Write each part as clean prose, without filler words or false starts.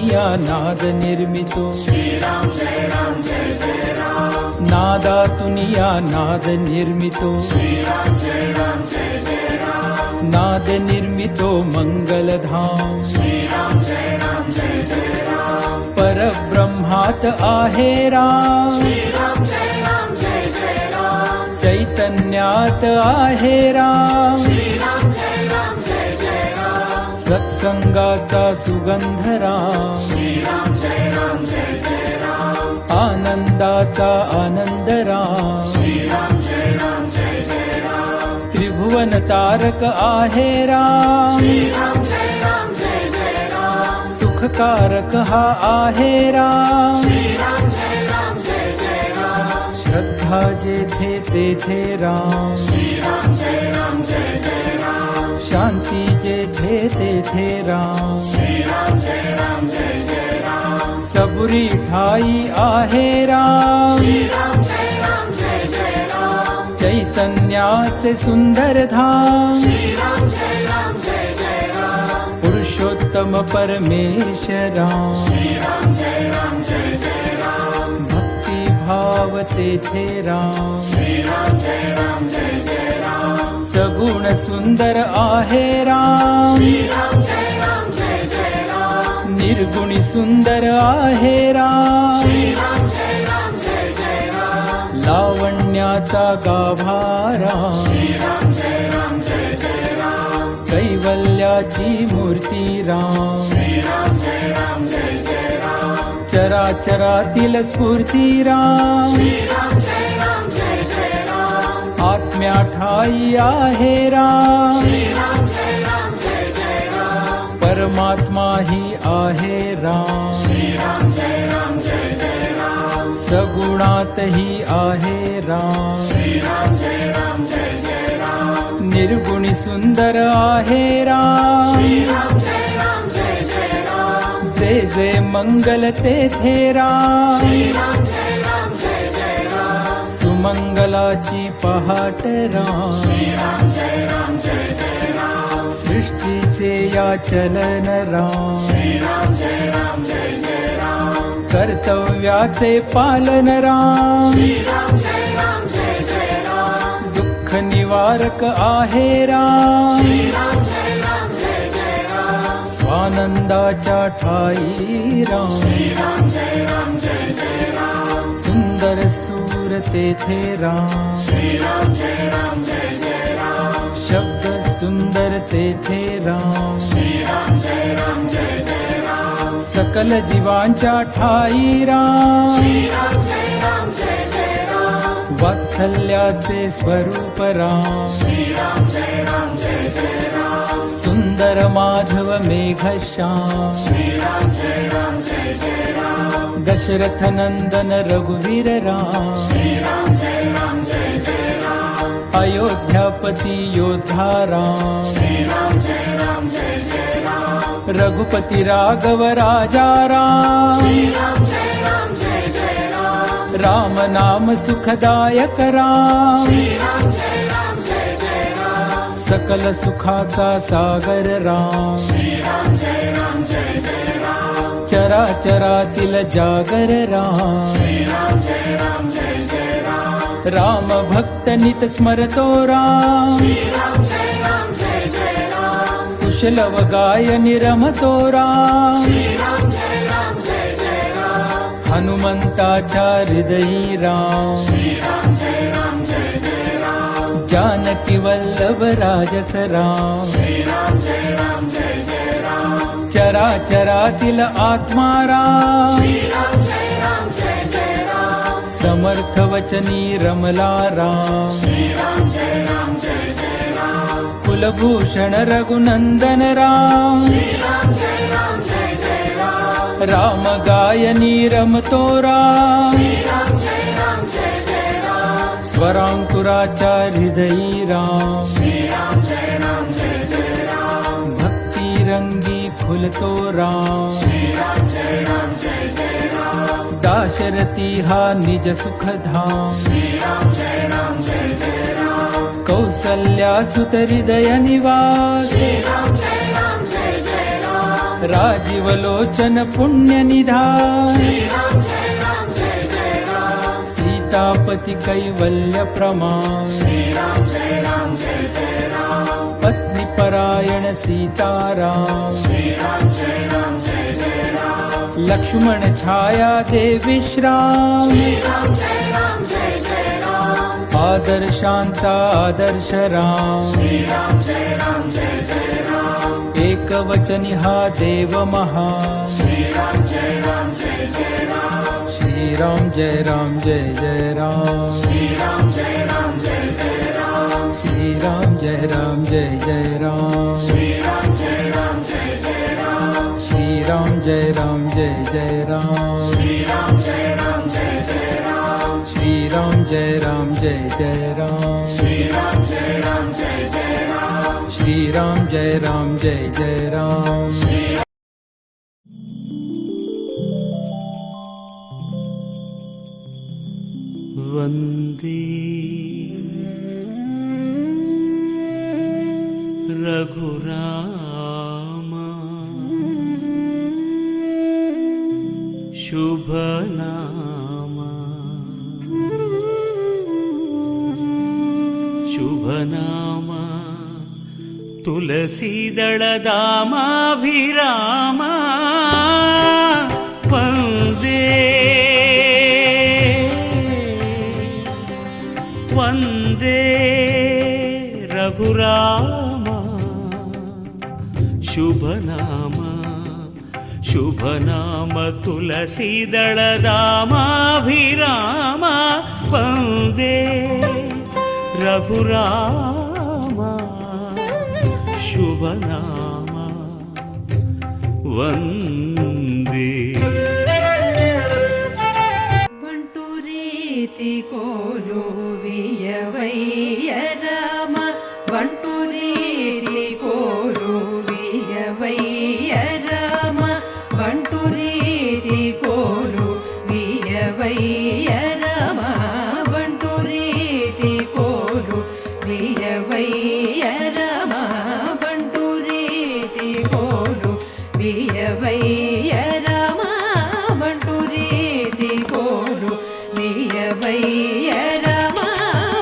दुनिया नाद निर्मितो श्रीराम जय राम जय जय राम नादातून या नाद निर्मितो श्रीराम जय राम जय जय राम नाद निर्मितो मंगलधाम श्रीराम जय राम जय जय राम परब्रह्मात आहे राम श्रीराम जय राम जय जय राम चैतन्यात आहे राम श्रीराम जय राम जय जय राम सत्संगाचा सुगंध राम श्रीराम जय राम जय जय राम आनंदाचा आनंद राम श्रीराम जय राम जय जय राम त्रिभुवन तारक आहे राम श्रीराम जय राम जय जय राम सुखकारक हा आहे राम श्रीराम जय राम जय जय राम श्रद्धा जेथे तेथे राम श्रीराम जय राम जय जय राम शांती जेथे तेथे राम श्रीराम जय राम जय जय राम सबुरी ठाई आहे राम श्रीराम जय राम जय जय राम चैतन्याचे सुंदर धाम श्रीराम जय राम जय जय राम पुरुषोत्तम परमेश्वरा श्रीराम जय राम जय जय राम भक्ती भाव तेथे राम श्रीराम जय राम जय जय राम सगुण सुंदर आहे राम श्रीराम जय राम जय जय राम निर्गुणी सुंदर आहे राम श्रीराम जय राम जय जय राम लावण्याचा गाभारा श्रीराम जय राम जय जय राम कैवल्याची मूर्ती राम श्रीराम जय राम जय जय राम चराचरातील स्फूर्ती राम श्रीराम जय राम जय जय राम आत्म्या ठाई आहे राम श्रीराम जय राम जय जय राम परमात्मा ही आहे राम श्रीराम जय राम जय जय राम सगुणात ही आहे राम श्रीराम जय राम जय जय राम निर्गुणी सुंदर आहे राम श्रीराम जय राम जय जय राम जे जे मंगल तेथे राम श्रीराम जय राम जय जय राम सुमंगलाची पहाट राम श्रीराम जय राम जय जय राम सृष्टीचे या चलन राम श्रीराम जय राम जय जय राम कर्तव्याचे पालन राम श्रीराम जय राम जय जय राम दुःख निवारक आहे राम श्रीराम जय राम जय जय राम स्वानंदाच्या ठाई राम श्रीराम जय राम जय जय राम सुंदर सूर तेथे राम श्रीराम जय राम जय जय राम शब्द सुंदर तेथे राम श्रीराम जय राम जय जय राम सकल जीवांच्या ठाई राम श्रीराम जय राम जय जय राम वात्सल्याचे स्वरूप राम श्रीराम जय राम जय जय राम सुंदर माधव मेघश्याम श्रीराम जय राम जय जय राम दशरथ नंदन रघुवीर राम श्रीराम जय राम जय जय राम अयोध्यापती योद्धा राम श्रीराम जय राम जय जय राम रघुपती राघव राजा राम श्रीराम जय राम जय जय राम राम नाम सुखदायक राम श्रीराम जय राम जय जय राम सकल सुखाचा सागर राम श्रीराम जय राम जय जय राम चराचरातील जागर राम श्रीराम जय राम जय जय राम राम भक्त नित स्मरतो राम श्रीराम जय राम जय जय राम कुशलव गायनि रमतो राम श्रीराम जय राम जय जय राम हनुमंताच्या हृदयी राम श्रीराम जय राम जय जय राम जानकी वल्लभ राजस राम श्रीराम जय राम जय जय राम चराचरातील आत्मा राम श्रीराम जय राम जय जय राम समर्थ वचनी रमला राम श्रीराम जय राम जय जय राम कुलभूषण रघुनंदन राम श्रीराम जय राम जय जय राम राम गायनी रमतो राम श्रीराम जय राम जय जय राम स्वरांकुराच्या हृदयी राम श्रीराम जय राम जय जय राम भक्ती रंगी फुलतो राम श्रीराम जय राम जय जय राम दाशरथी हा निज सुखधाम श्रीराम जय राम जय जय राम कौसल्या सुत हृदय निवास श्रीराम जय राम जय जय Ram Rajivlochan पुण्यनिधान Shri Ram Jai Ram Jai Jai Ram Sitapati कैवल्य प्रमाण Shri Ram Jai Ram Jai Jai Ram पत्नी परायण Sitaram Shri Ram Jai Ram Jai Jai Ram Lakshman छाया दे विश्राम Shri Ram Jai Ram Jai Jai Ram आदर शांता आदर्श Ram Shri Ram Jai Ram Jai Jai Ram एक वचनि हा देव महान Shri Ram Jai Ram Jai Jai Ram Shri Ram जय राम जय जय Ram Shri Ram Jai Ram Jai Jai Ram Shri Ram जय राम जय जय Ram Shri Ram Jai Ram Jai Jai Ram Shri Ram जय राम जय जय Ram Shri Ram Jai Ram Jai Jai Ram Shri Ram जय राम जय जय Ram Shri Ram Jai Ram Jai Jai Ram Shri Ram जय राम जय जय राम वन्दे रघुराम शुभनाम तुलसीदळदामाभिराम वन्दे वन्दे रघुराम शुभनाम तुलसीदळदामाभिराम वन्दे रघुराम शुभनाम वन्दे ಬಂಟು ರೀತಿ ಕೋಲು ವಿಯವಯ್ಯ ರಾಮ ಬಂಟು ರೀತಿ ಕೋಲು ವಿಯವಯ್ಯ ರಾಮ ಬಂಟು ರೀತಿ ಕೋಲು ವಿಯವಯ್ಯ ರಾಮ ಬಂಟು ರೀತಿ ಕೋಲು ವಿಯವಯ್ಯ ರಾಮ ಬಂಟು ರೀತಿ ಕೋಲು ವಿಯವಯ್ಯ ರಾಮ ಬಂಟು ರೀತಿ ಕೋಲು ವಿಯವಯ್ಯ ರಾಮ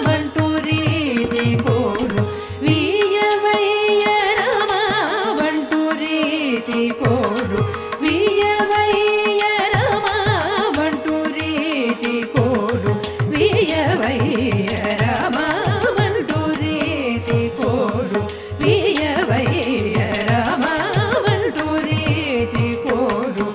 ಬಂಟು ರೀತಿ ಕೋಲು ವಿಯವಯ್ಯ ರಾಮ ಬಂಟು ರೀತಿ ಕೋಲು ವಿಯವಯ್ಯ ರಾಮ ಬಂಟು ರೀತಿ ಕೋಲು ವಿಯವಯ್ಯ ರಾಮ ಬಂಟು ರೀತಿ ಕೋಲು ವಿಯವಯ್ಯ ರಾಮ ಬಂಟು ರೀತಿ ಕೋಲು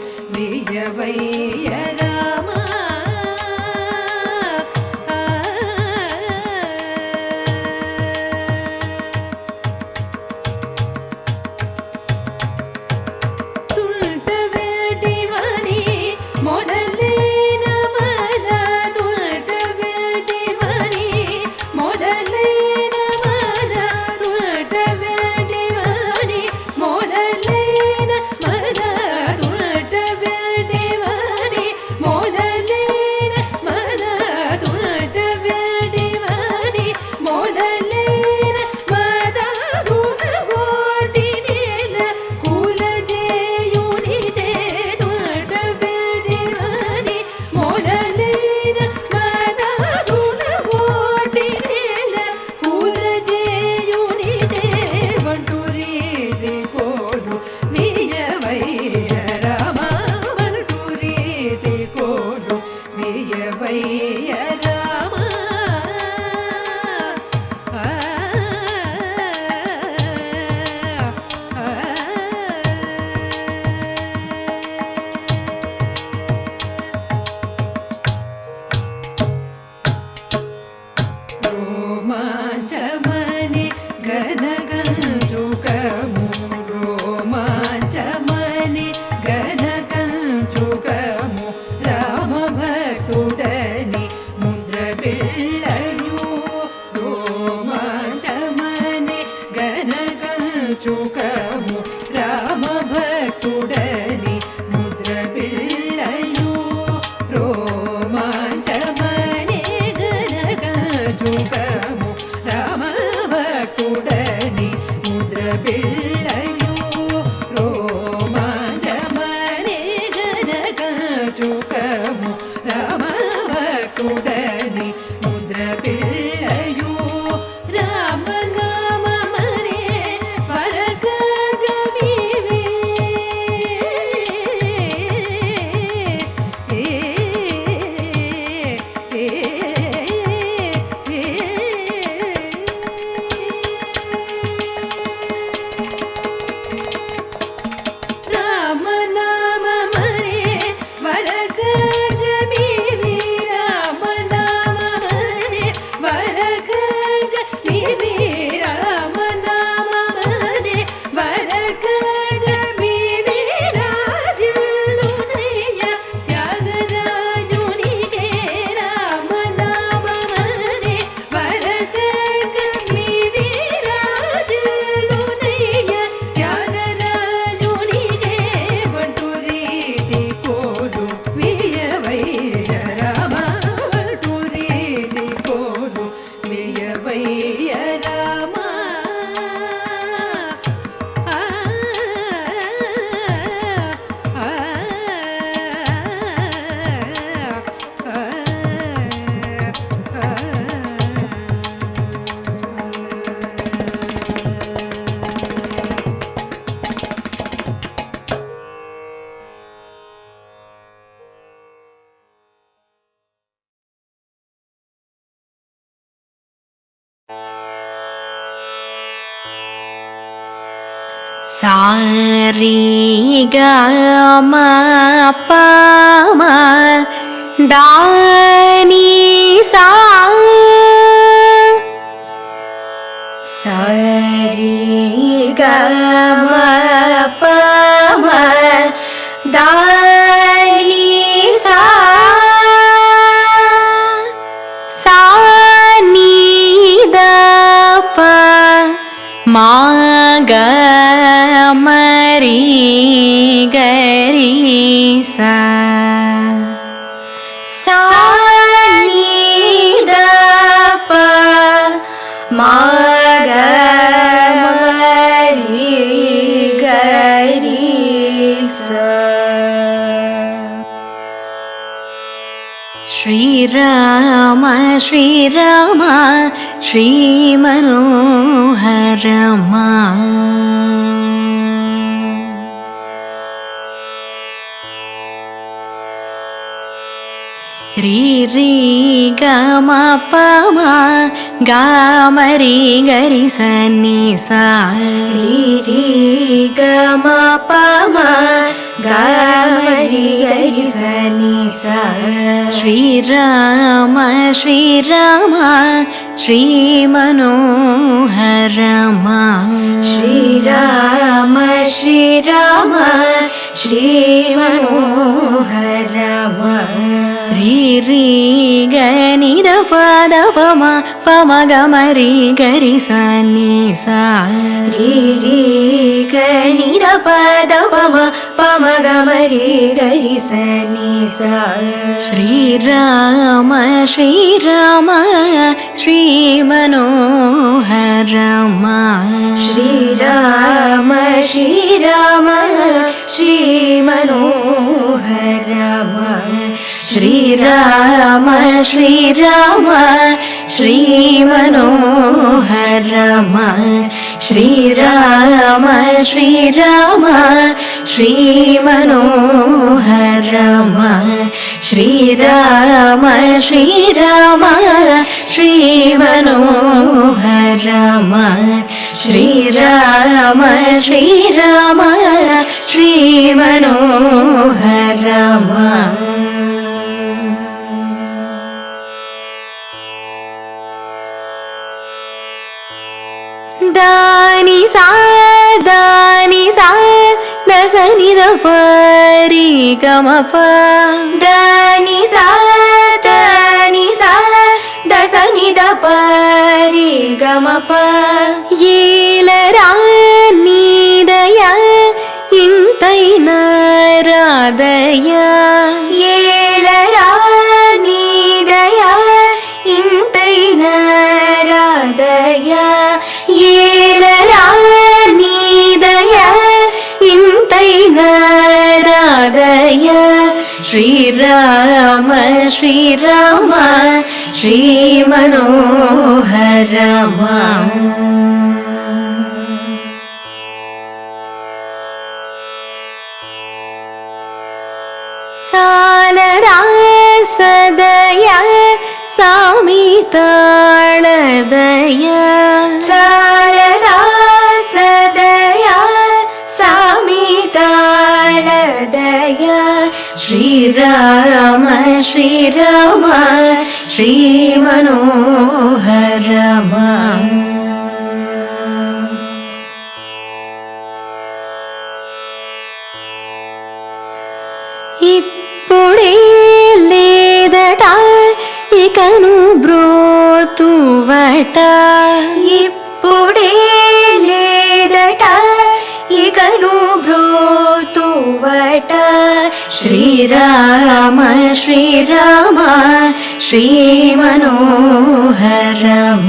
ಸಾರಿ ಗ ಮ ಪ ಮ ದ ನಿ ಸಾ ಸಾರಿ ಗ ಮ ಪ ಮ ದ ನಿ ಸಾ ಸಾ ನಿ ದ ಪ ಮಾ ಗ ಮ ರಿ ಗ ರಿ ಸಾ ಸಾ ನಿ ದ ಪ ಮಾ ಗ ಮ ರಿ ಗ ರಿ ಸಾ. ಶ್ರೀರಾಮ ಶ್ರೀರಾಮ ಶ್ರೀ ಮನೋಹರಮ ರೀ ರೀ ಗ ಮ ಪ ಮ ಗ ಮ ರಿ ಗ ರಿ ಸ ನಿ ಸಾ ರೀ ರೀ ಗ ಮ ಪ ಮ ಗ ಮ ರಿ ಗ ರಿ ಸ ನಿ ಸಾ. ಶ್ರೀರಾಮ ಶ್ರೀರಾಮ ಶ್ರೀ ಮನೋಹರಮ ಶ್ರೀರಾಮ ಶ್ರೀರಾಮ ಶ್ರೀ ಮನೋಹರಮ ರೀ ರೀ ಗ ನಿ ದ ಪ ದ ಪ ಮ ಪ ಮ ಗ ಮ ರಿ ಗ ರಿ ಸ ನಿ ಸಾ ರೀ ರೀ ಗ ನಿ ದ ಪ ದ ಪ ಮ ಪ ಮ ಗ ಮ ರಿ ಗ ರಿ ಸ ನಿ ಸಾ. ಶ್ರೀರಾಮ ಶ್ರೀರಾಮ ಶ್ರೀ ಮನೋಹರಮ ಶ್ರೀರಾಮ ಶ್ರೀರಾಮ ಶ್ರೀ ಮನೋಹರಮ ಶ್ರೀರಾಮ ಶ್ರೀರಾಮ ಶ್ರೀ ಮನೋಹರಮ ಶ್ರೀರಾಮ ಶ್ರೀರಾಮ ಶ್ರೀ ಮನೋಹರಮ ಶ್ರೀರಾಮ ಶ್ರೀರಾಮ ಶ್ರೀ ಮನೋಹರಮ ಶ್ರೀರಾಮ ಶ್ರೀರಾಮ ಶ್ರೀ ಮನೋಹರಮ. ದಾನಿ ಸಾ ದಾನಿ ಸಾ ದ ಸ ನಿ ದ ಪ ರಿ ಗ ಮ ಪ ದಾನಿ ಸಾ ದಾನಿ ಸಾ ದ ಸ ನಿ ದ ಪ ರಿ ಗ ಮ ಪ ಏಲ ರಾ ನೀ ದ ಯ ಇಂತೈ ನ ರಾ ದ ಯ ಏಲ ರಾ ನೀ ದ ಯ ಇಂತೈ ನ ರಾ ದ ಯ ಏಲ ರಾ ನೀ ದ ಯ ಇಂತೈ ನ ರಾ ದ ಯ. ಶ್ರೀರಾಮ ಶ್ರೀರಾಮ ಶ್ರೀ ಮನೋಹರಮ ಸಾಲರ ಸದಯ ಸಾಮಿ ತಾಳದಯ ಸಾಲರ ಸದಯ ಸಾಮಿ ತಾಳದಯ ಶ್ರೀರಾಮ ಶ್ರೀರಾಮ ಶ್ರೀ ಮನೋಹರಮ ఇప్పుడే లేదట ఇకను బ్రోతువట ఇప్పుడే లేదట ఇకను బ్రోతువట శ్రీరామ శ్రీరామ శ్రీ మనోహరమ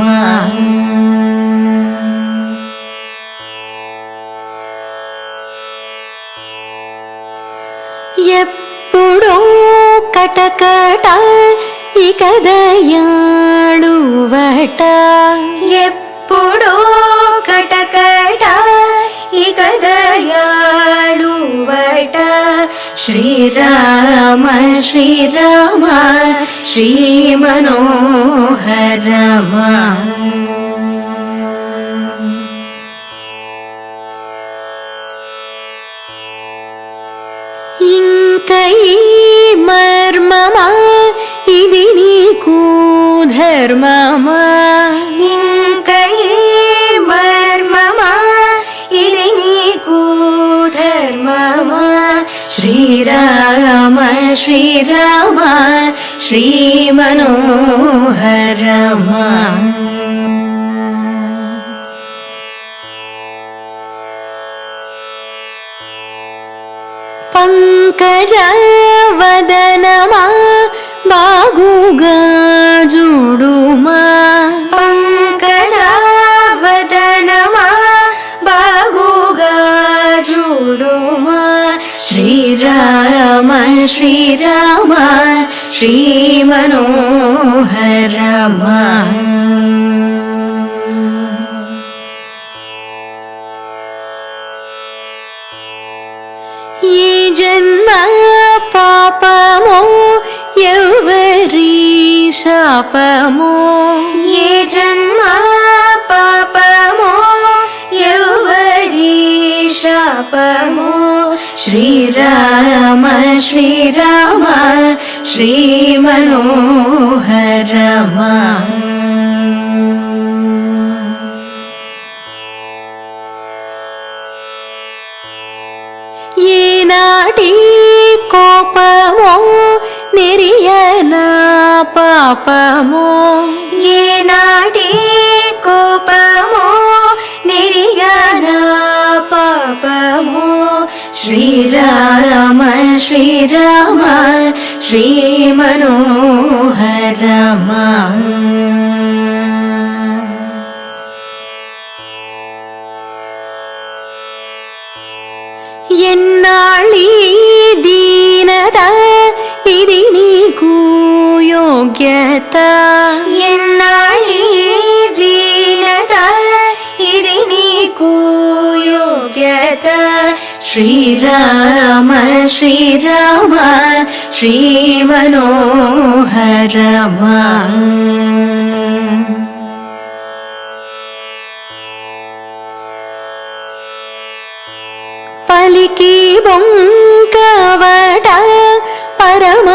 ఎప్పుడో కటకట ఇక దయాళువట ఎప్పుడో కటకట ఇక దయాళువట శ్రీరామ శ్రీరామ శ్రీ మనోహరమ ఈ మర్మమా ఇది నీకు ధర్మమా ఇంకా ఈ మర్మమా ఇది నీకు ధర్మమా శ్రీరామ శ్రీరామ శ్రీమనోహరమా పంకజవదనమా బాగుగా చూడుమా పంకజవదనమా బాగుగా చూడుమా శ్రీరామ శ్రీరామ శ్రీమనోహరమా ఈ జన్మ పాపమో ఎవరి శాపమో ఏ జన్మ పాపమో ఎవరి శాపమో శ్రీరామ శ్రీరామ శ్రీమనోహరమా ఏనాటి కోపమో నెరియనా పాపమో ఏనాటి కోపమో నెరియనా పాపమో శ్రీరామ శ్రీరామ శ్రీమనోహరమా ఎన్నాళ్ళీ దీనత ఇది నీకు యోగ్యత ఎన్నాళ్ళీ దీనత ఇది నీకు యోగ్యత శ్రీరామ శ్రీరామ శ్రీమనోహరమా పలికి బొంకవట పరమశాంతుడవట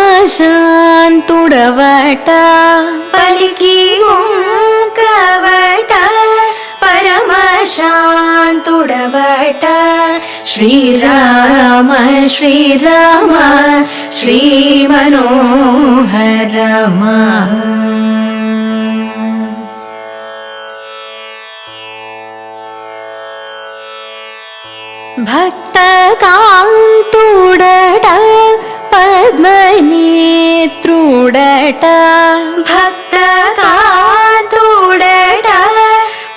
పలికి బొంకవట పరమశాంతుడవట శ్రీరామ శ్రీరామ శ్రీమనోహరమా భక్త కాంతుడట పద్మనేత్రుడట భక్త కాంతుడట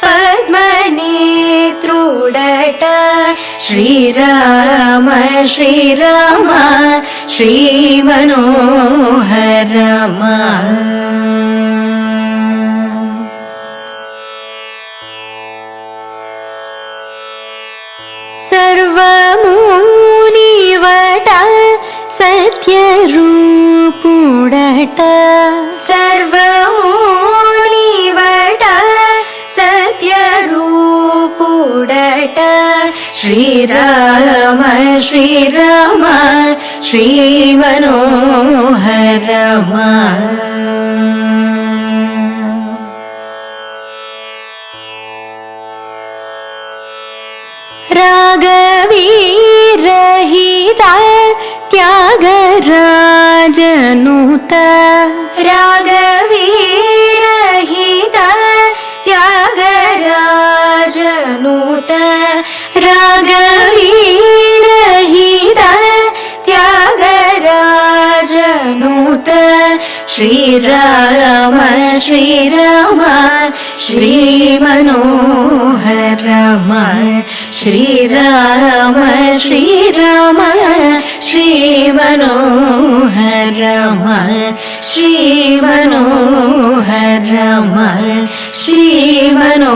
పద్మనేత్రుడట శ్రీరామ శ్రీరామ శ్రీమనోహరమా సర్వమునివట సత్యరూపుడట సర్వమునివట సత్యరూపుడట శ్రీరామ శ్రీరామ శ్రీమనోహరమా రాగవీరహిత త్యాగరాజనుత రాగవీరహిత త్యాగరాజనుత రాగవీరహిత త్యాగరాజనుత శ్రీరామ శ్రీరామ శ్రీమనోహరమా శ్రీరామ శ్రీరామ శ్రీమనోహరమా శ్రీమనోహరమా శ్రీమనోహరమా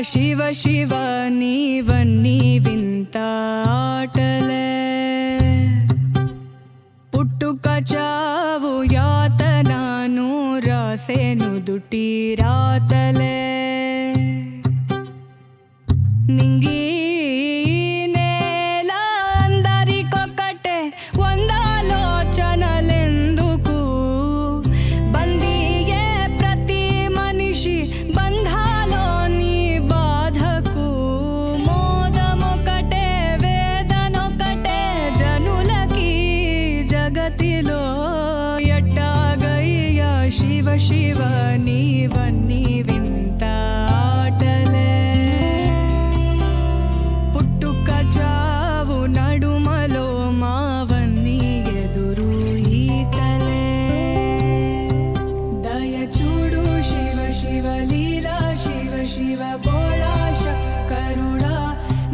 శివ శివ నీవన్నీ వింత ఆటలే పుట్టుక చావు యాతనాను రాసేను దుటి రాతలే నింగి నేల అందరికొకటే వందాలోచనలెందుకు బందీయే ప్రతి మనిషి బంధాలోని బాధకు మోదమొకటే వేదనొకటే జనులకి జగతిలో ఎట్టాగయ్యా శివ శివ నీవన్నీ వింత ఆటలే పుట్టుక చావు నడుమలో మావన్నీ ఎదురు ఈతలే దయ చూడు శివ శివ లీలా శివ శివ భోళా శంకరుడా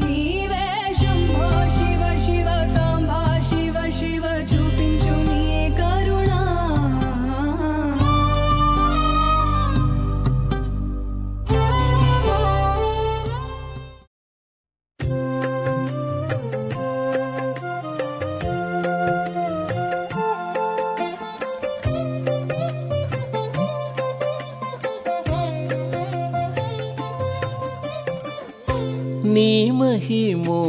నీవే శంభో శివ శివ సాంబా శివ శివ చూపించు నీ కరుణ నీ మహిమో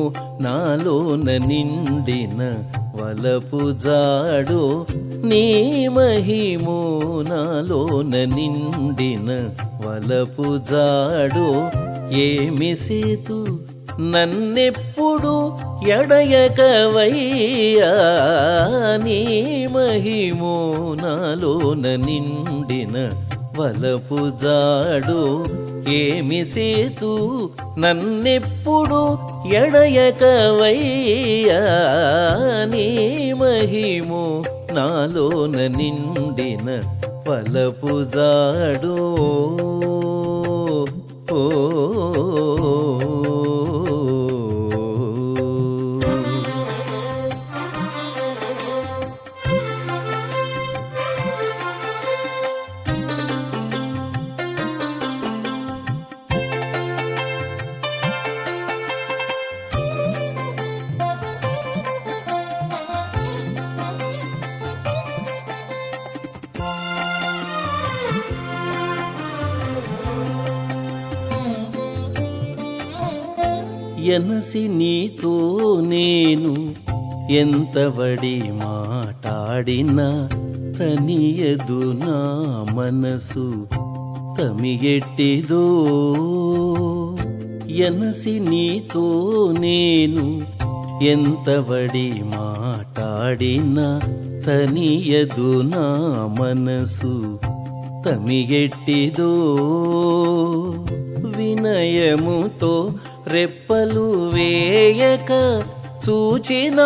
నాలోన నిండిన వలపు జాడో నీ మహిమో నాలోన నిండిన వలపు జాడో ఏమి సేతు నన్నెప్పుడు ఎడయకవయ్యా నీ మహిమో నాలోన నిండిన వలపు జాడో ఏమి సేతు నన్నెప్పుడు ఎడయకవయ్యా నీ మహిమో నాలోన నిండిన వలపు జాడో ఓ ఎనసి నీతో నేను ఎంతవడి మాటాడినా తనియదు నా మనసు తమియెట్టిదో ఎనసి నీతో నేను ఎంతవడి మాటాడినా తనియదు నా మనసు తమియెట్టిదో వినయముతో రెప్పలు వేయక చూచిన